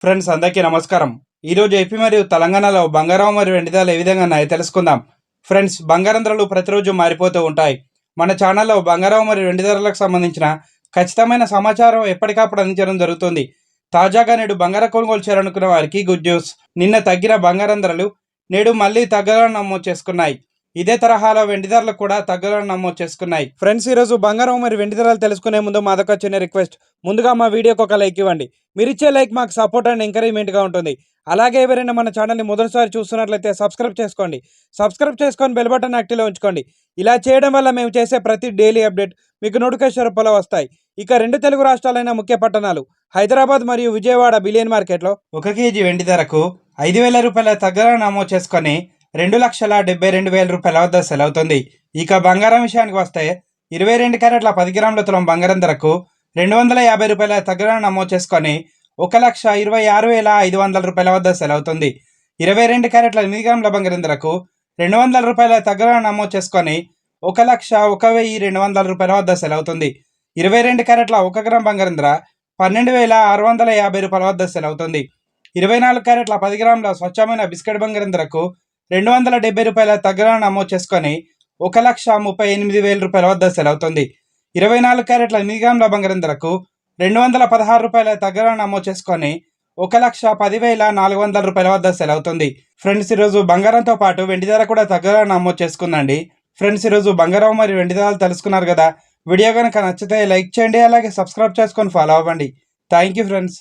Friends అందరికీ నమస్కారం. ఈరోజు ఏపీ మరియు తెలంగాణలో బంగారం మరియు వెండి ధరలు ఏ విధంగా ఉన్నాయో తెలుసుకుందాం. ఫ్రెండ్స్, బంగారం ధరలు ప్రతిరోజు మారిపోతూ ఉంటాయి. మన ఛానల్లో బంగారం మరియు వెండి ధరలకు సంబంధించిన ఖచ్చితమైన సమాచారం ఎప్పటికప్పుడు అందించడం జరుగుతుంది. తాజాగా నేడు బంగారం కొనుగోలు చేయాలనుకున్న వారికి గుడ్ న్యూస్. నిన్న తగ్గిన బంగారం ధరలు నేడు మళ్ళీ తగ్గాలని నమోదు చేసుకున్నాయి. ఇదే తరహాలో వెండి ధరలు కూడా తగ్గాలని నమోదు చేసుకున్నాయి. ఫ్రెండ్స్, ఈరోజు బంగారం మరియు వెండి ధరలు తెలుసుకునే ముందు మాదొక చిన్న రిక్వెస్ట్. ముందుగా మా వీడియోకి ఒక లైక్ ఇవ్వండి. మీరు ఇచ్చే లైక్ మాకు సపోర్ట్ అండ్ ఎంకరేజ్మెంట్గా ఉంటుంది. అలాగే ఎవరైనా మన ఛానల్ని మొదటిసారి చూస్తున్నట్లయితే సబ్స్క్రైబ్ చేసుకోండి. సబ్స్క్రైబ్ చేసుకొని బెల్ బటన్ యాక్టివ్లో ఉంచుకోండి. ఇలా చేయడం వల్ల మేము చేసే ప్రతి డైలీ అప్డేట్ మీకు నోటిఫికేషన్ రూపంలో వస్తాయి. ఇక రెండు తెలుగు రాష్ట్రాలైన ముఖ్య పట్టణాలు హైదరాబాద్ మరియు విజయవాడ బిలియన్ మార్కెట్లో 1 కేజీ వెండి ధరకు 5,000 రూపాయల తగ్గాలని నమోదు చేసుకొని 2,72,000 రూపాయల వద్ద సెలవుతుంది. ఇక బంగారం విషయానికి వస్తే 22 క్యారెట్ల 10 గ్రాముల తులం బంగారం ధరకు 250 రూపాయల తగ్గాలని నమోదు చేసుకొని 1,26,500 రూపాయల వద్ద సెలవుతుంది. 22 క్యారెట్ల 8 గ్రాముల బంగారం ధరకు 200 రూపాయల తగ్గాలని నమోదు చేసుకొని 1,01,200 రూపాయల వద్ద సెలవుతుంది. 22 క్యారెట్ల 1 గ్రామ్ బంగారం ధర 12,650 రూపాయల వద్ద సెలవుతుంది. 24 క్యారెట్ల 10 గ్రాముల స్వచ్ఛమైన బిస్కెట్ బంగారం ధరకు 270 రూపాయల తగ్గాలని నమోదు చేసుకొని 1,38,000 రూపాయల వద్ద సెలవుతుంది. 24 క్యారెట్ల 8 గ్రాముల బంగారం ధరకు 216 రూపాయల తగ్గాలని నమోదు చేసుకొని 1,10,400 రూపాయల వద్ద సెలవుతుంది. ఫ్రెండ్స్, ఈరోజు బంగారంతో పాటు వెండి ధర కూడా తగ్గాలని నమోదు చేసుకుందండి. ఫ్రెండ్స్, ఈరోజు బంగారం మరియు వెండి ధరలు తెలుసుకున్నారు కదా. వీడియో కనుక నచ్చితే లైక్ చేయండి, అలాగే సబ్స్క్రైబ్ చేసుకొని ఫాలో అవ్వండి. Thank you friends.